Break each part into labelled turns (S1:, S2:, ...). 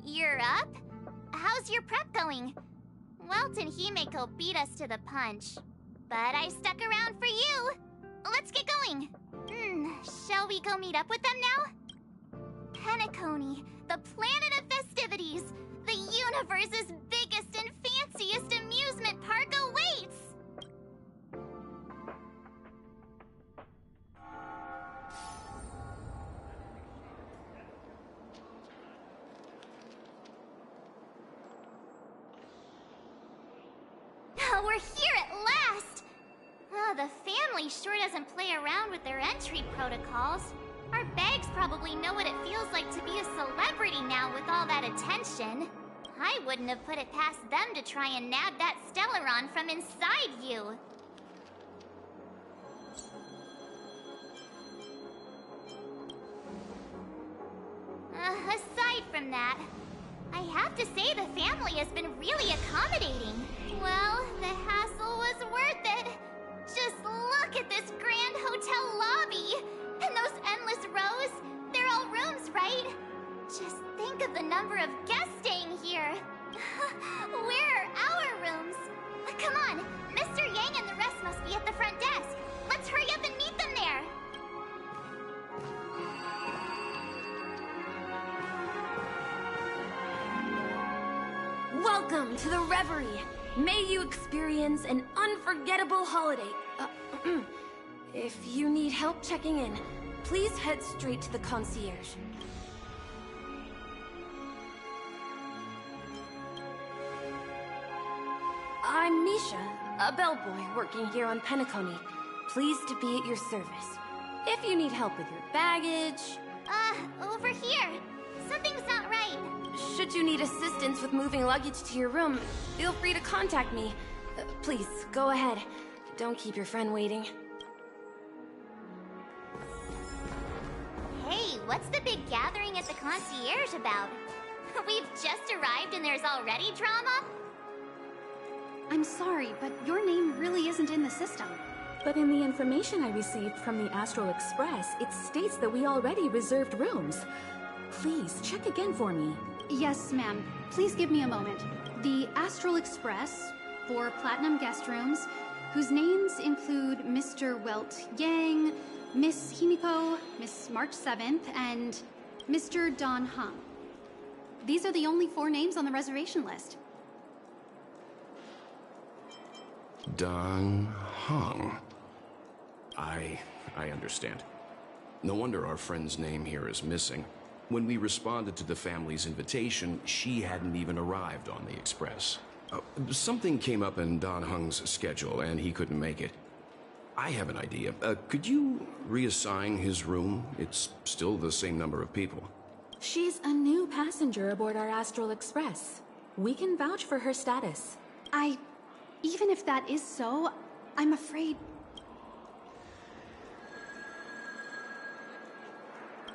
S1: you're up? How's your prep going? Welt and Himeko beat us to the punch, but I stuck around for you. Let's get going. Shall we go meet up with them now? Penacony, the planet of festivities, the universe's biggest and fanciest amusement park awaits! We're here at last! The family sure doesn't play around with their entry protocols. Our bags probably know what it feels like to be a celebrity now with all that attention. I wouldn't have put it past them to try and nab that Stellaron from inside you. Aside from that, I have to say the family has been really accommodating. Well, the hassle was worth it. Just look at this grand hotel lobby. And those endless rows. They're all rooms, right? Just think of the number of guests staying here. Where are our rooms? Come on, Mr. Yang and the rest must be at the front desk. Let's hurry up and meet them there.
S2: Welcome to the Reverie. May you experience an unforgettable holiday. If you need help checking in, please head straight to the concierge. I'm Misha, a bellboy working here on Penacony. Pleased to be at your service. If you need help with your baggage...
S1: Over here. Something's not right.
S2: Should you need assistance with moving luggage to your room, feel free to contact me. Please, go ahead. Don't keep your friend waiting.
S1: Hey, what's the big gathering at the concierge about? We've just arrived and there's already drama?
S3: I'm sorry, but your name really isn't in the system.
S4: But in the information I received from the Astral Express, it states that we already reserved rooms. Please, check again for me.
S3: Yes, ma'am. Please give me a moment. The Astral Express, for Platinum guest rooms, whose names include Mr. Welt Yang, Miss Himiko, Miss March 7th, and Mr. Don Hung. These are the only 4 names on the reservation list.
S5: Don Hung. I understand. No wonder our friend's name here is missing. When we responded to the family's invitation, she hadn't even arrived on the Express. Something came up in Don Hung's schedule, and he couldn't make it. I have an idea. Could you reassign his room? It's still the same number of people.
S4: She's a new passenger aboard our Astral Express. We can vouch for her status.
S3: Even if that is so, I'm afraid...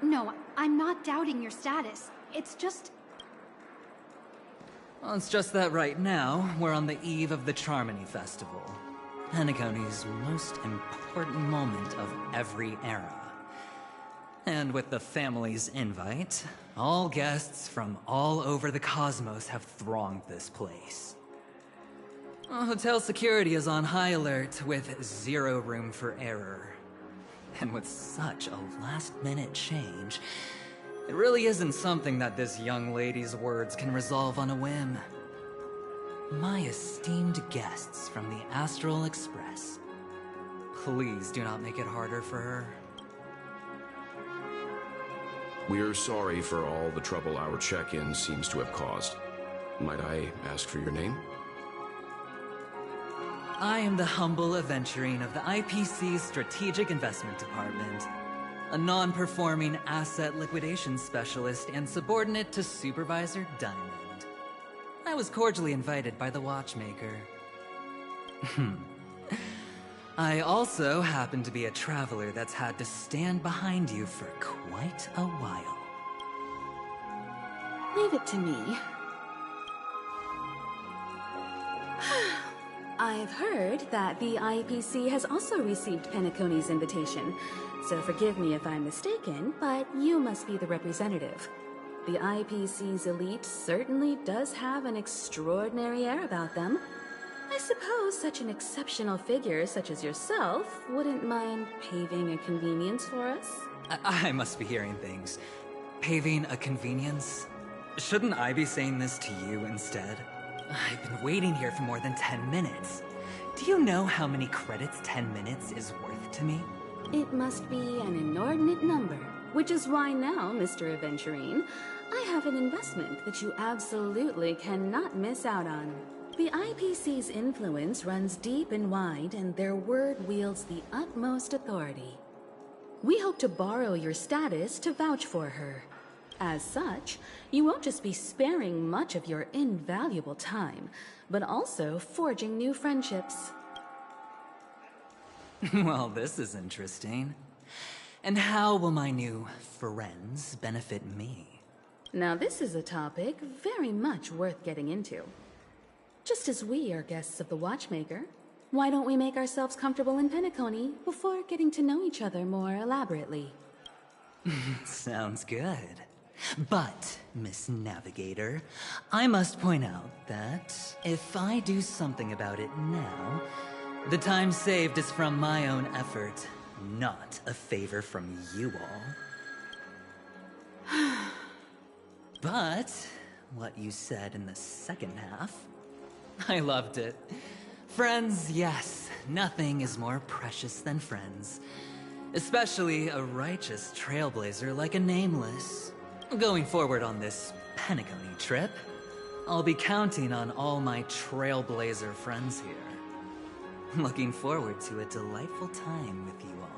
S3: No, I'm not doubting your status. It's just...
S6: Well, it's just that right now, we're on the eve of the Charmony Festival. Penacony's most important moment of every era. And with the family's invite, all guests from all over the cosmos have thronged this place. Hotel security is on high alert with 0 room for error. And with such a last-minute change, it really isn't something that this young lady's words can resolve on a whim. My esteemed guests from the Astral Express, please do not make it harder for her.
S5: We're sorry for all the trouble our check-in seems to have caused. Might I ask for your name?
S6: I am the humble aventurine of the IPC's Strategic Investment Department, a non-performing asset liquidation specialist and subordinate to Supervisor Diamond. I was cordially invited by the watchmaker. I also happen to be a traveler that's had to stand behind you for quite a while.
S4: Leave it to me. I've heard that the IPC has also received Penacony's invitation, so forgive me if I'm mistaken, but you must be the representative. The IPC's elite certainly does have an extraordinary air about them. I suppose such an exceptional figure such as yourself wouldn't mind paving a convenience for us?
S6: I must be hearing things. Paving a convenience? Shouldn't I be saying this to you instead? I've been waiting here for more than 10 minutes. Do you know how many credits 10 minutes is worth to me?
S4: It must be an inordinate number, which is why now, Mr. Aventurine, I have an investment that you absolutely cannot miss out on. The IPC's influence runs deep and wide, and their word wields the utmost authority. We hope to borrow your status to vouch for her. As such, you won't just be sparing much of your invaluable time, but also forging new friendships.
S6: Well, this is interesting. And how will my new friends benefit me?
S4: Now this is a topic very much worth getting into. Just as we are guests of the Watchmaker, why don't we make ourselves comfortable in Penacony before getting to know each other more elaborately?
S6: Sounds good. But, Miss Navigator, I must point out that if I do something about it now, the time saved is from my own effort, not a favor from you all. But, what you said in the second half, I loved it. Friends, yes, nothing is more precious than friends. Especially a righteous trailblazer like a Nameless. Going forward on this Penacony trip, I'll be counting on all my trailblazer friends here. Looking forward to a delightful time with you all.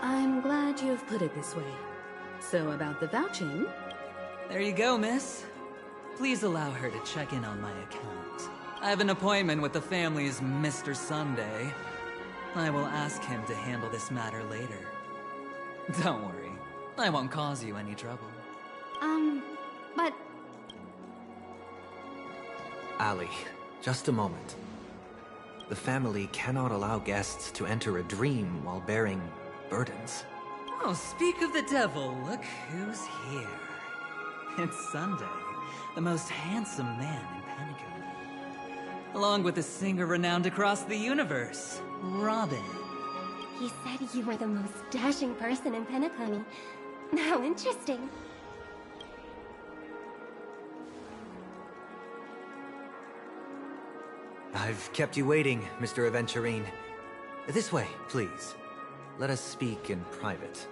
S4: I'm glad you've put it this way. So about the vouching...
S6: There you go, miss. Please allow her to check in on my account. I have an appointment with the family's Mr. Sunday. I will ask him to handle this matter later. Don't worry, I won't cause you any trouble.
S3: But...
S7: Ali, just a moment. The family cannot allow guests to enter a dream while bearing burdens.
S6: Oh, speak of the devil, look who's here. It's Sunday, the most handsome man in Penacony. Along with a singer renowned across the universe, Robin.
S8: He said you were the most dashing person in Penacony. How interesting.
S7: I've kept you waiting, Mr. Aventurine. This way, please. Let us speak in private.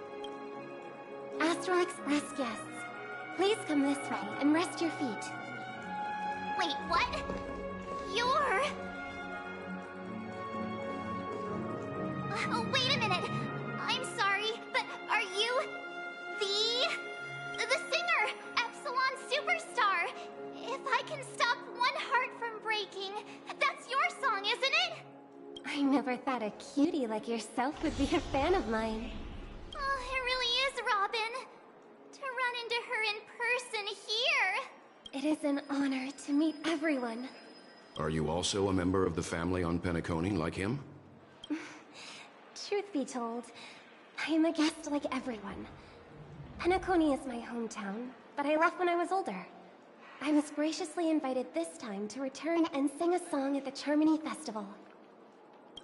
S8: Astral Express guests, please come this way and rest your feet.
S1: Wait, what? You're... Oh, wait a minute. I'm sorry, but are you... the singer, Epsilon Superstar? If I can stop one heart from breaking, that's your song, isn't it?
S8: I never thought a cutie like yourself would be a fan of mine.
S1: Oh, it really is, Robin. To run into her in person here.
S8: It is an honor to meet everyone.
S5: Are you also a member of the family on Penacony like him?
S8: Truth be told, I am a guest like everyone. Penacony is my hometown, but I left when I was older. I was graciously invited this time to return and sing a song at the Charmony Festival.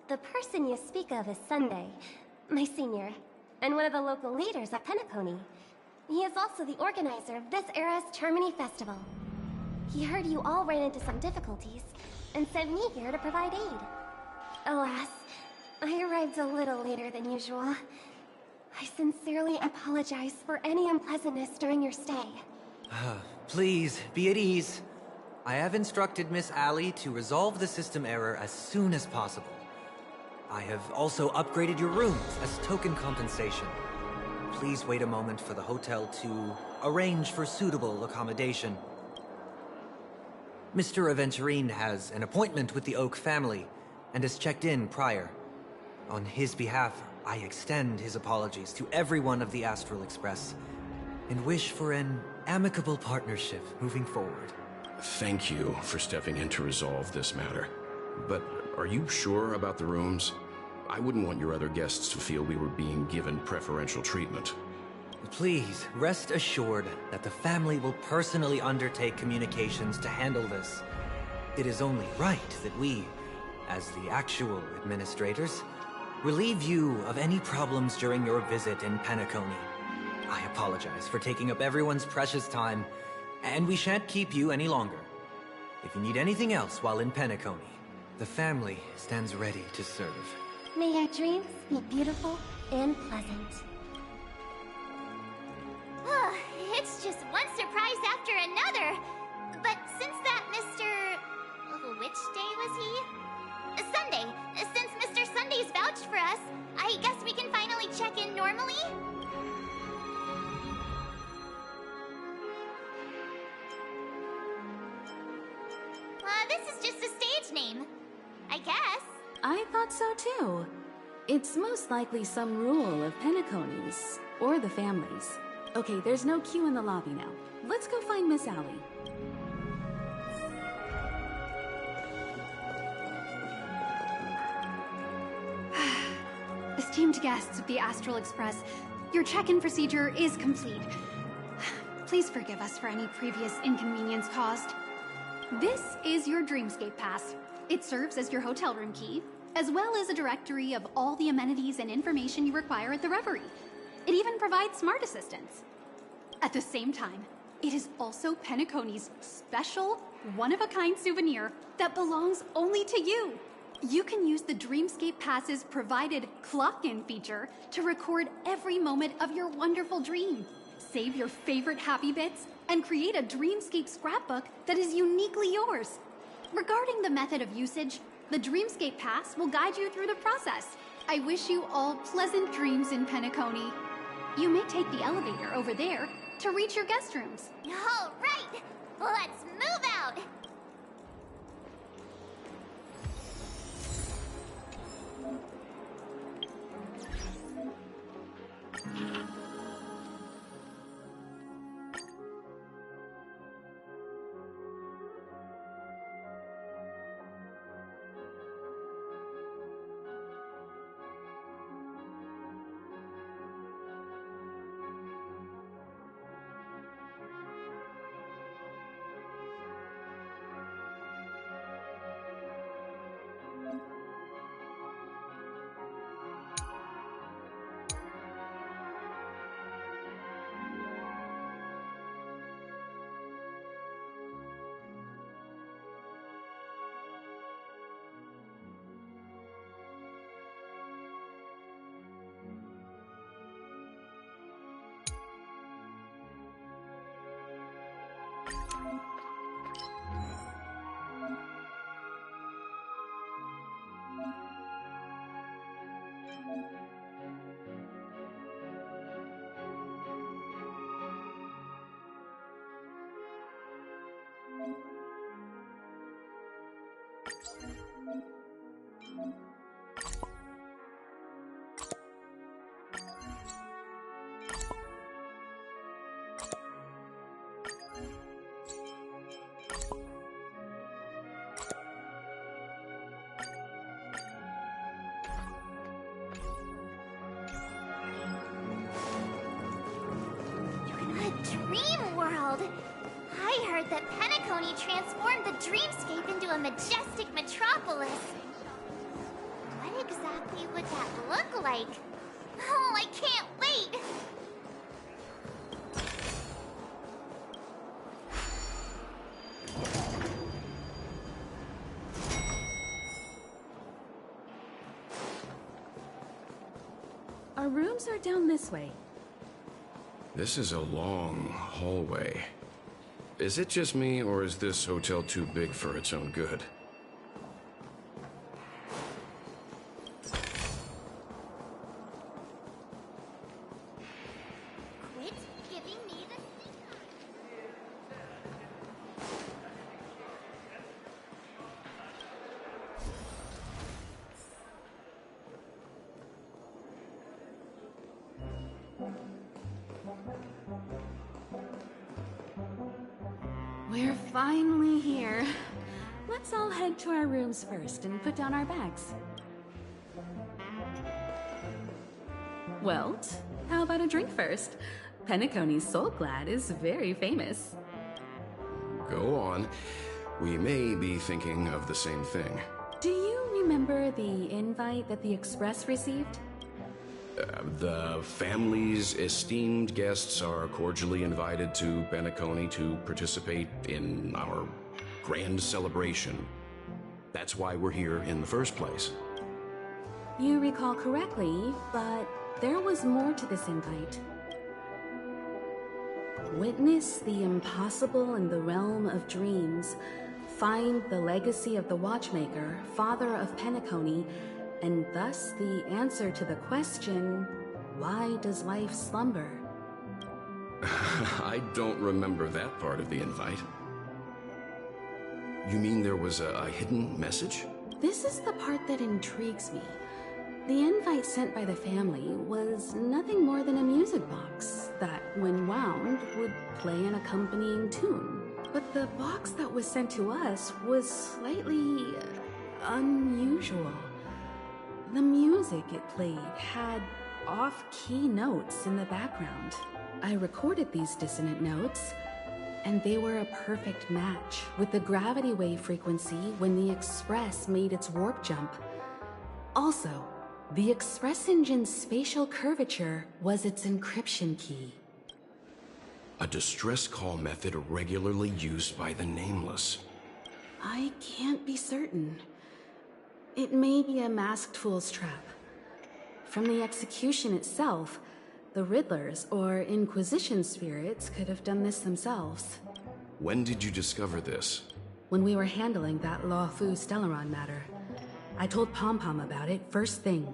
S8: The person you speak of is Sunday, my senior, and one of the local leaders at Penacony. He is also the organizer of this era's Charmony Festival. He heard you all ran into some difficulties, and sent me here to provide aid. Alas, I arrived a little later than usual. I sincerely apologize for any unpleasantness during your stay.
S7: Please, be at ease. I have instructed Miss Ali to resolve the system error as soon as possible. I have also upgraded your rooms as token compensation. Please wait a moment for the hotel to arrange for suitable accommodation. Mr. Aventurine has an appointment with the Oak family and has checked in prior. On his behalf, I extend his apologies to everyone of the Astral Express and wish for an amicable partnership moving forward.
S5: Thank you for stepping in to resolve this matter. But are you sure about the rooms? I wouldn't want your other guests to feel we were being given preferential treatment.
S7: Please, rest assured that the family will personally undertake communications to handle this. It is only right that we, as the actual administrators, relieve you of any problems during your visit in Penacony. I apologize for taking up everyone's precious time, and we shan't keep you any longer. If you need anything else while in Penacony, the family stands ready to serve.
S8: May your dreams be beautiful and pleasant.
S1: It's just one surprise after another. But since that Mr... which day was he? Sunday. Since Mr. Sunday's vouched for us, I guess we can finally check in normally? This is just a stage name. I guess.
S4: I thought so too. It's most likely some rule of Penacony's, or the family's. Okay, there's no queue in the lobby now. Let's go find Miss Allie.
S3: Esteemed guests of the Astral Express, your check-in procedure is complete. Please forgive us for any previous inconvenience caused. This is your Dreamscape Pass. It serves as your hotel room key, as well as a directory of all the amenities and information you require at the Reverie. It even provides smart assistants. At the same time, it is also Penacony's special, one-of-a-kind souvenir that belongs only to you. You can use the Dreamscape Pass's provided clock-in feature to record every moment of your wonderful dream. Save your favorite happy bits and create a Dreamscape scrapbook that is uniquely yours. Regarding the method of usage, the Dreamscape Pass will guide you through the process. I wish you all pleasant dreams in Penacony. You may take the elevator over there to reach your guest rooms.
S1: All right, let's move out. Dream World! I heard that Penacony transformed the dreamscape into a majestic metropolis. What exactly would that look like? Oh, I can't wait!
S4: Our rooms are down this way.
S5: This is a long hallway. Is it just me, or is this hotel too big for its own good?
S1: Quit giving me the signal.
S4: We're finally here. Let's all head to our rooms first and put down our bags. Welt, how about a drink first? Penacony's Soul Glad is very famous.
S5: Go on. We may be thinking of the same thing.
S4: Do you remember the invite that the Express received?
S5: The family's esteemed guests are cordially invited to Penacony to participate in our grand celebration. That's why we're here in the first place.
S4: You recall correctly, but there was more to this invite. Witness the impossible in the realm of dreams. Find the legacy of the Watchmaker, father of Penacony, and thus the answer to the question, why does life slumber?
S5: I don't remember that part of the invite. You mean there was a hidden message?
S4: This is the part that intrigues me. The invite sent by the family was nothing more than a music box that, when wound, would play an accompanying tune. But the box that was sent to us was slightly unusual. The music it played had off-key notes in the background. I recorded these dissonant notes, and they were a perfect match with the gravity wave frequency when the Express made its warp jump. Also, the Express engine's spatial curvature was its encryption key.
S5: A distress call method regularly used by the Nameless.
S4: I can't be certain. It may be a masked fool's trap. From the execution itself, the Riddlers or Inquisition spirits could have done this themselves.
S5: When did you discover this?
S4: When we were handling that Law Fu Stellaron matter. I told Pom-Pom about it first thing.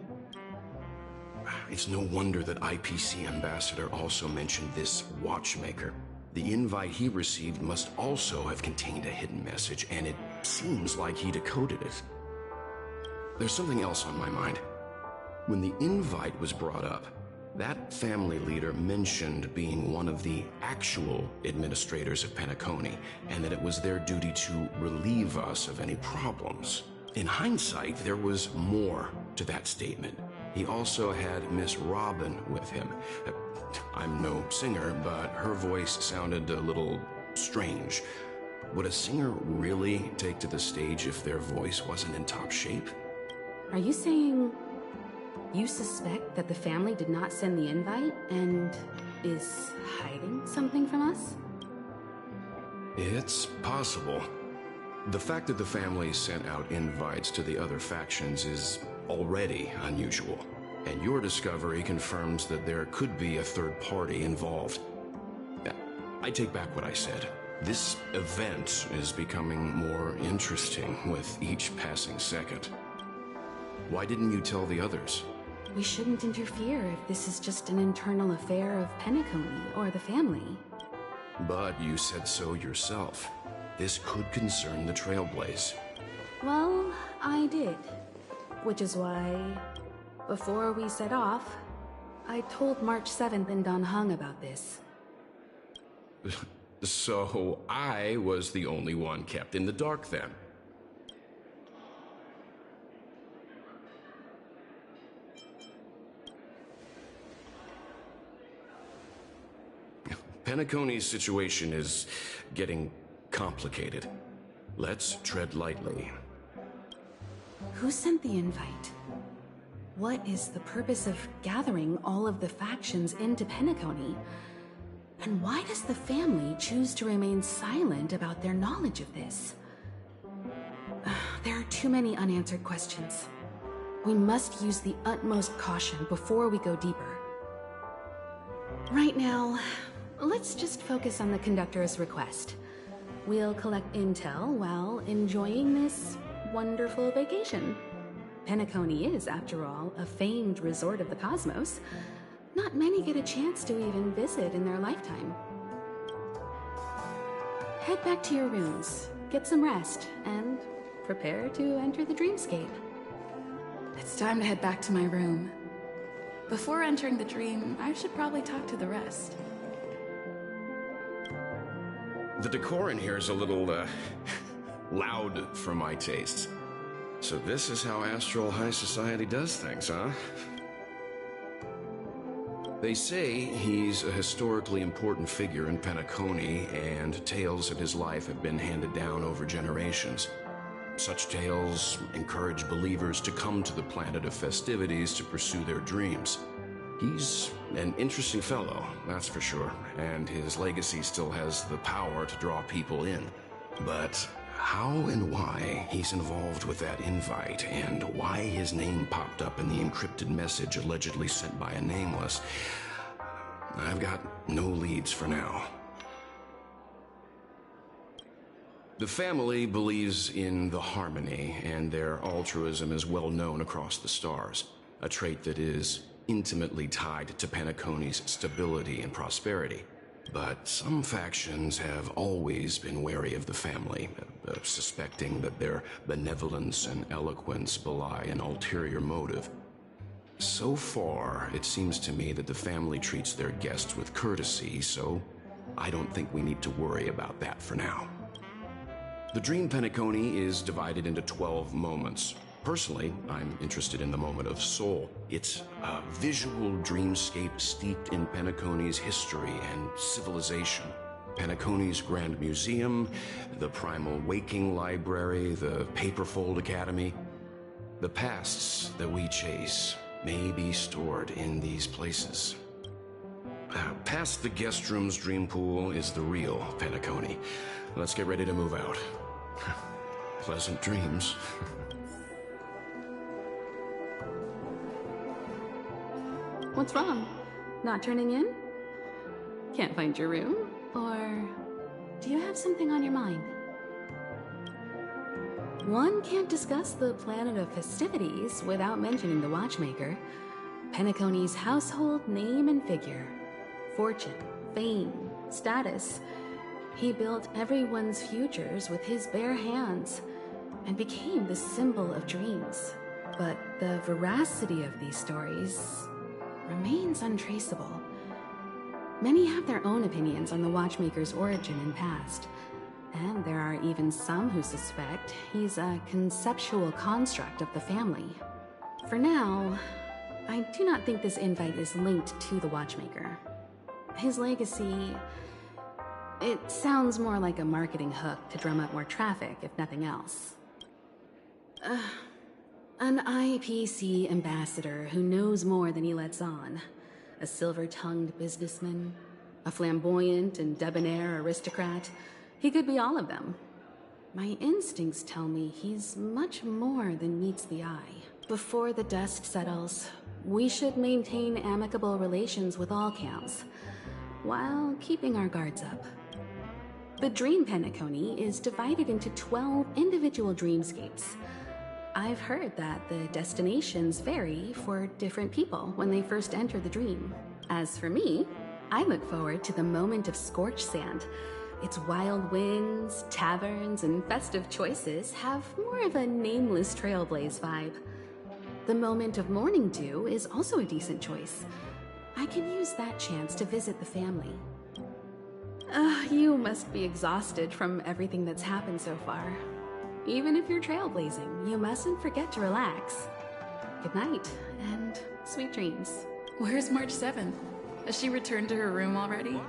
S5: It's no wonder that IPC Ambassador also mentioned this Watchmaker. The invite he received must also have contained a hidden message, and it seems like he decoded it. There's something else on my mind. When the invite was brought up, that family leader mentioned being one of the actual administrators of Penacony, and that it was their duty to relieve us of any problems. In hindsight, there was more to that statement. He also had Miss Robin with him. I'm no singer, but her voice sounded a little strange. Would a singer really take to the stage if their voice wasn't in top shape?
S4: Are you saying you suspect that the family did not send the invite and is hiding something from us?
S5: It's possible. The fact that the family sent out invites to the other factions is already unusual, and your discovery confirms that there could be a third party involved. I take back what I said. This event is becoming more interesting with each passing second. Why didn't you tell the others?
S4: We shouldn't interfere if this is just an internal affair of Penacony or the family.
S5: But you said so yourself. This could concern the Trailblaze.
S4: Well, I did. Which is why, before we set off, I told March 7th and Dan Heng about this.
S5: So I was the only one kept in the dark then. Penacony's situation is getting complicated. Let's tread lightly.
S4: Who sent the invite? What is the purpose of gathering all of the factions into Penacony? And why does the family choose to remain silent about their knowledge of this? There are too many unanswered questions. We must use the utmost caution before we go deeper. Right now, let's just focus on the conductor's request. We'll collect intel while enjoying this wonderful vacation. Penacony is, after all, a famed resort of the cosmos. Not many get a chance to even visit in their lifetime. Head back to your rooms, get some rest, and prepare to enter the dreamscape.
S9: It's time to head back to my room. Before entering the dream, I should probably talk to the rest.
S5: The decor in here is a little, loud for my tastes. So this is how Astral High Society does things, huh? They say he's a historically important figure in Penacony, and tales of his life have been handed down over generations. Such tales encourage believers to come to the planet of festivities to pursue their dreams. He's an interesting fellow, that's for sure, and his legacy still has the power to draw people in. But how and why he's involved with that invite, and why his name popped up in the encrypted message allegedly sent by a nameless, I've got no leads for now. The family believes in the harmony, and their altruism is well known across the stars, a trait that is intimately tied to Penacony's stability and prosperity. But some factions have always been wary of the family, suspecting that their benevolence and eloquence belie an ulterior motive. So far, it seems to me that the family treats their guests with courtesy, so I don't think we need to worry about that for now. The Dream Penacony is divided into 12 moments. Personally, I'm interested in the moment of Soul. It's a visual dreamscape steeped in Penacony's history and civilization. Penacony's Grand Museum, the Primal Waking Library, the Paperfold Academy. The pasts that we chase may be stored in these places. Past the guest room's dream pool is the real Penacony. Let's get ready to move out. Pleasant dreams.
S4: What's wrong? Not turning in? Can't find your room? Or do you have something on your mind? One can't discuss the planet of festivities without mentioning the Watchmaker, Penacony's household name and figure. Fortune, fame, status. He built everyone's futures with his bare hands and became the symbol of dreams. But the veracity of these stories remains untraceable. Many have their own opinions on the Watchmaker's origin and past, and there are even some who suspect he's a conceptual construct of the family. For now, I do not think this invite is linked to the Watchmaker. His legacy, it sounds more like a marketing hook to drum up more traffic, if nothing else. An IPC ambassador who knows more than he lets on. A silver-tongued businessman. A flamboyant and debonair aristocrat. He could be all of them. My instincts tell me he's much more than meets the eye. Before the dust settles, we should maintain amicable relations with all camps, while keeping our guards up. The Dream Penacony is divided into 12 individual dreamscapes. I've heard that the destinations vary for different people when they first enter the dream. As for me, I look forward to the moment of scorched sand. Its wild winds, taverns, and festive choices have more of a nameless trailblaze vibe. The moment of morning dew is also a decent choice. I can use that chance to visit the family. You must be exhausted from everything that's happened so far. Even if you're trailblazing, you mustn't forget to relax. Good night, and sweet dreams.
S9: Where's March 7th? Has she returned to her room already?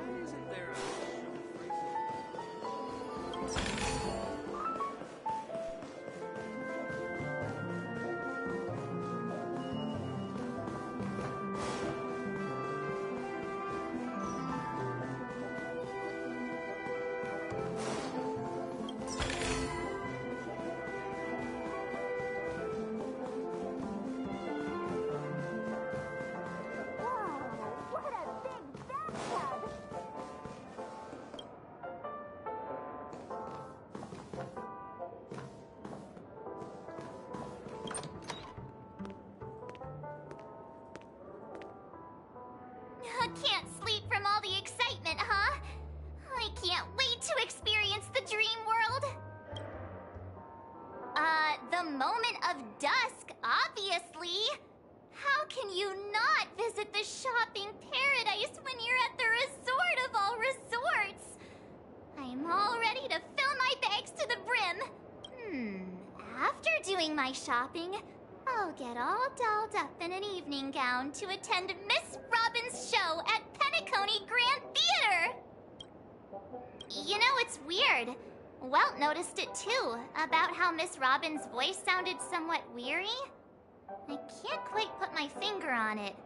S1: Can't sleep from all the excitement, huh? I can't wait to experience the dream world. The moment of dusk, obviously. How can you not visit the shopping paradise when you're at the resort of all resorts? I'm all ready to fill my bags to the brim. After doing my shopping, I'll get all dolled up in an evening gown to attend Miss Robin's next show at Penacony Grand Theater! You know, it's weird. Welt noticed it too, about how Miss Robin's voice sounded somewhat weary. I can't quite put my finger on it.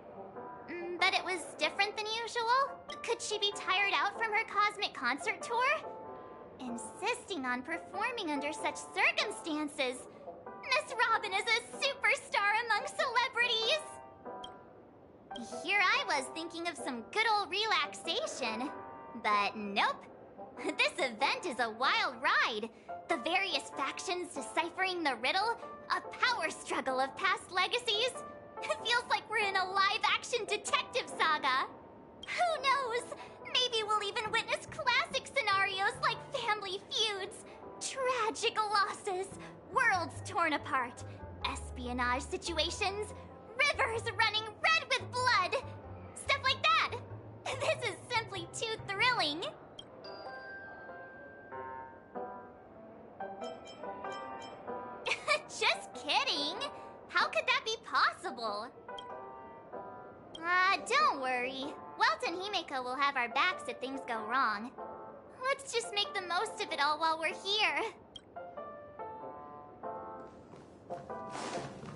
S1: But it was different than usual? Could she be tired out from her cosmic concert tour? Insisting on performing under such circumstances. Miss Robin is a superstar among celebrities! Here I was thinking of some good old relaxation. But nope. This event is a wild ride. The various factions deciphering the riddle, a power struggle of past legacies. It feels like we're in a live-action detective saga. Who knows? Maybe we'll even witness classic scenarios like family feuds, tragic losses, worlds torn apart, espionage situations, rivers running red with blood. Stuff like that. This is simply too thrilling. Just kidding. How could that be possible? Don't worry. Welt and Himeko will have our backs if things go wrong. Let's just make the most of it all while we're here.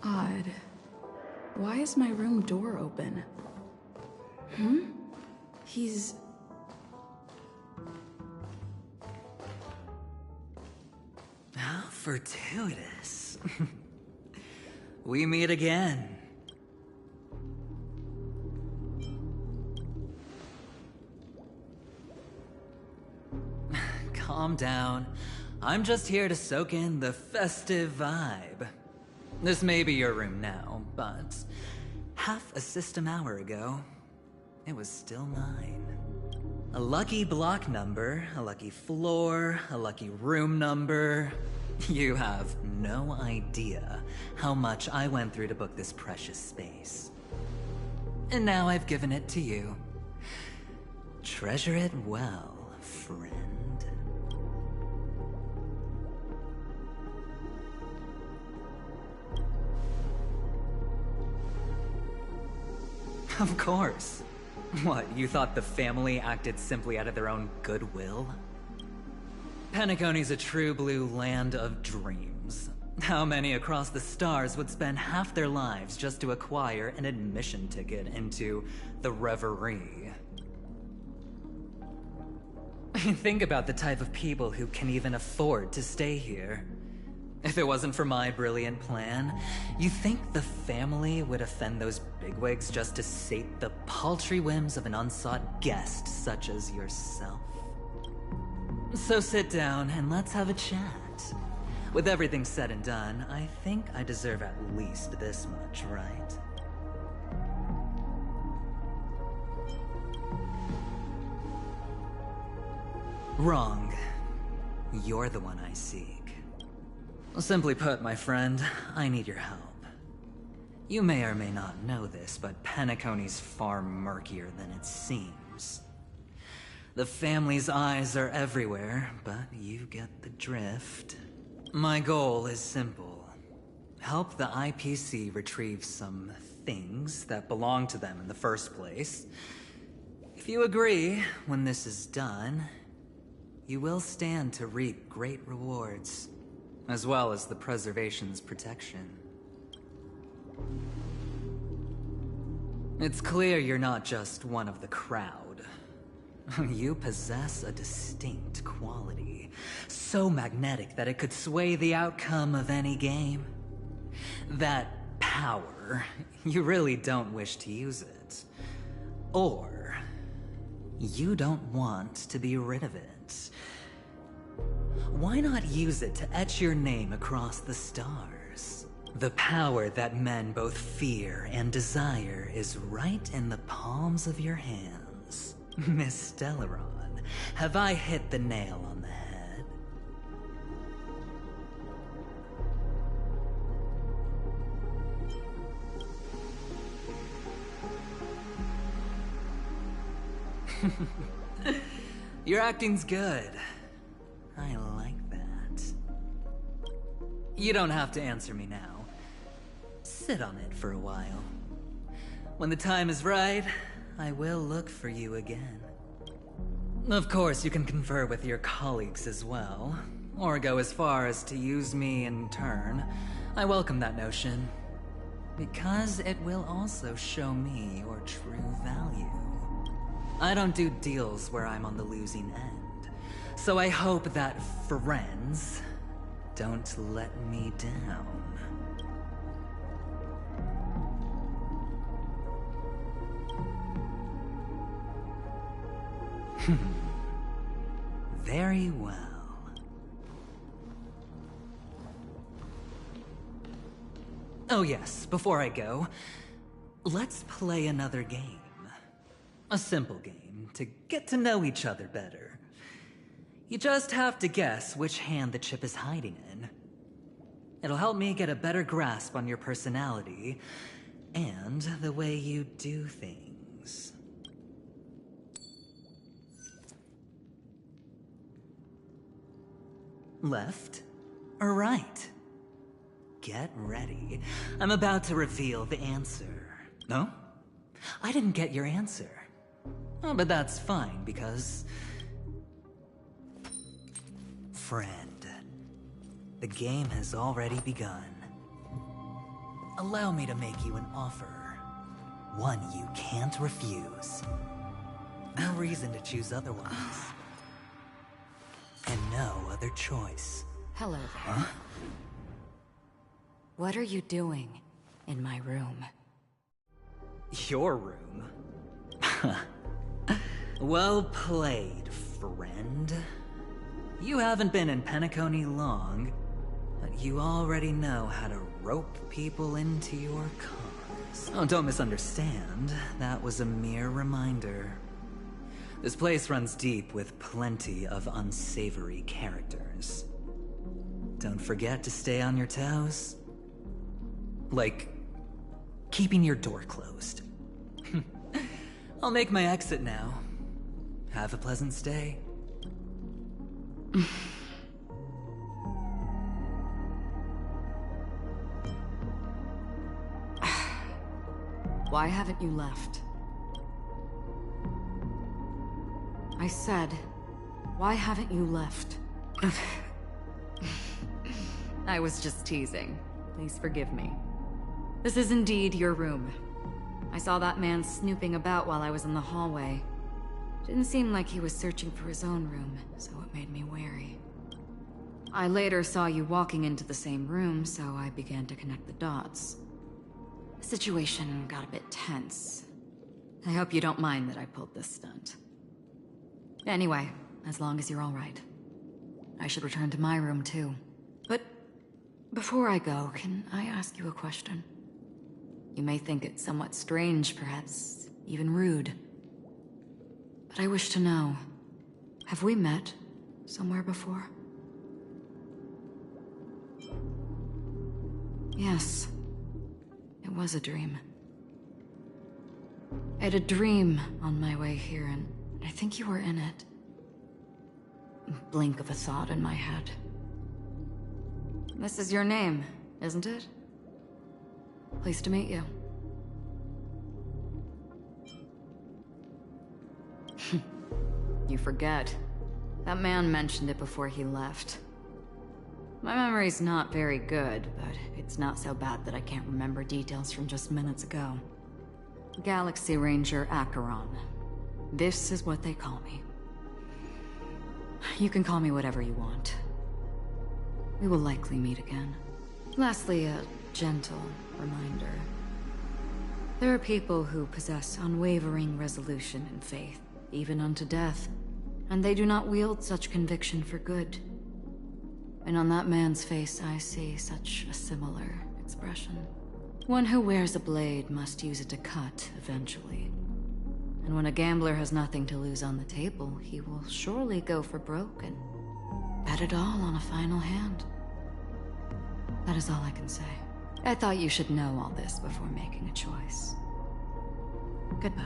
S9: Odd. Why is my room door open? He's...
S6: How fortuitous. We meet again. Calm down. I'm just here to soak in the festive vibe. This may be your room now, but half a system hour ago, it was still mine. A lucky block number, a lucky floor, a lucky room number. You have no idea how much I went through to book this precious space. And now I've given it to you. Treasure it well, friend. Of course. What, you thought the family acted simply out of their own goodwill? Penacony's a true blue land of dreams. How many across the stars would spend half their lives just to acquire an admission ticket into the reverie? Think about the type of people who can even afford to stay here. If it wasn't for my brilliant plan, you think the family would offend those bigwigs just to sate the paltry whims of an unsought guest such as yourself? So sit down and let's have a chat. With everything said and done, I think I deserve at least this much, right? Wrong. You're the one I seek. Simply put, my friend, I need your help. You may or may not know this, but Penacony's far murkier than it seems. The family's eyes are everywhere, but you get the drift. My goal is simple. Help the IPC retrieve some things that belong to them in the first place. If you agree, when this is done, you will stand to reap great rewards, as well as the preservation's protection. It's clear you're not just one of the crowd. You possess a distinct quality, so magnetic that it could sway the outcome of any game. That power, you really don't wish to use it. Or, you don't want to be rid of it. Why not use it to etch your name across the stars? The power that men both fear and desire is right in the palms of your hands. Miss Stellaron, have I hit the nail on the head? Your acting's good. I like that. You don't have to answer me now. Sit on it for a while. When the time is right, I will look for you again. Of course, you can confer with your colleagues as well, or go as far as to use me in turn. I welcome that notion, because it will also show me your true value. I don't do deals where I'm on the losing end, so I hope that friends don't let me down. Very well. Oh yes, before I go, let's play another game. A simple game to get to know each other better. You just have to guess which hand the chip is hiding in. It'll help me get a better grasp on your personality and the way you do things. Left or right? Get ready. I'm about to reveal the answer. No? I didn't get your answer. Oh, but that's fine, because... Friend, the game has already begun. Allow me to make you an offer. One you can't refuse. No reason to choose otherwise. And no other choice.
S10: Hello there.
S6: Huh?
S10: What are you doing in my room?
S6: Your room? Well played, friend. You haven't been in Penacony long, but you already know how to rope people into your cars. Oh, don't misunderstand. That was a mere reminder. This place runs deep with plenty of unsavory characters. Don't forget to stay on your toes. Like, keeping your door closed. I'll make my exit now. Have a pleasant stay.
S10: Why haven't you left? I said, why haven't you left? I was just teasing. Please forgive me. This is indeed your room. I saw that man snooping about while I was in the hallway. Didn't seem like he was searching for his own room, so it made me wary. I later saw you walking into the same room, so I began to connect the dots. The situation got a bit tense. I hope you don't mind that I pulled this stunt. Anyway, as long as you're all right. I should return to my room too. But before I go, can I ask you a question? You may think it somewhat strange, perhaps even rude. But I wish to know, have we met somewhere before? Yes, it was a dream. I had a dream on my way here, and I think you were in it. Blink of a thought in my head. This is your name, isn't it? Pleased to meet you. You forget. That man mentioned it before he left. My memory's not very good, but it's not so bad that I can't remember details from just minutes ago. Galaxy Ranger Acheron. This is what they call me. You can call me whatever you want. We will likely meet again. Lastly, a gentle reminder. There are people who possess unwavering resolution and faith, even unto death, and they do not wield such conviction for good. And on that man's face I see such a similar expression. One who wears a blade must use it to cut eventually. And when a gambler has nothing to lose on the table, he will surely go for broke and bet it all on a final hand. That is all I can say. I thought you should know all this before making a choice. Goodbye.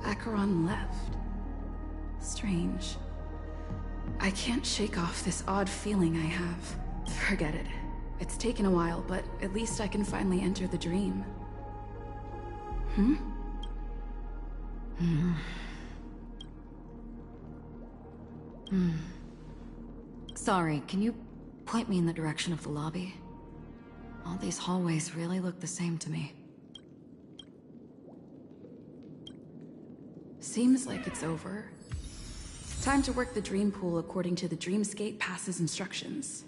S9: Acheron left. Strange. I can't shake off this odd feeling I have. Forget it. It's taken a while, but at least I can finally enter the dream.
S10: Sorry, can you point me in the direction of the lobby? All these hallways really look the same to me.
S9: Seems like it's over. Time to work the dream pool according to the Dreamscape Pass's instructions.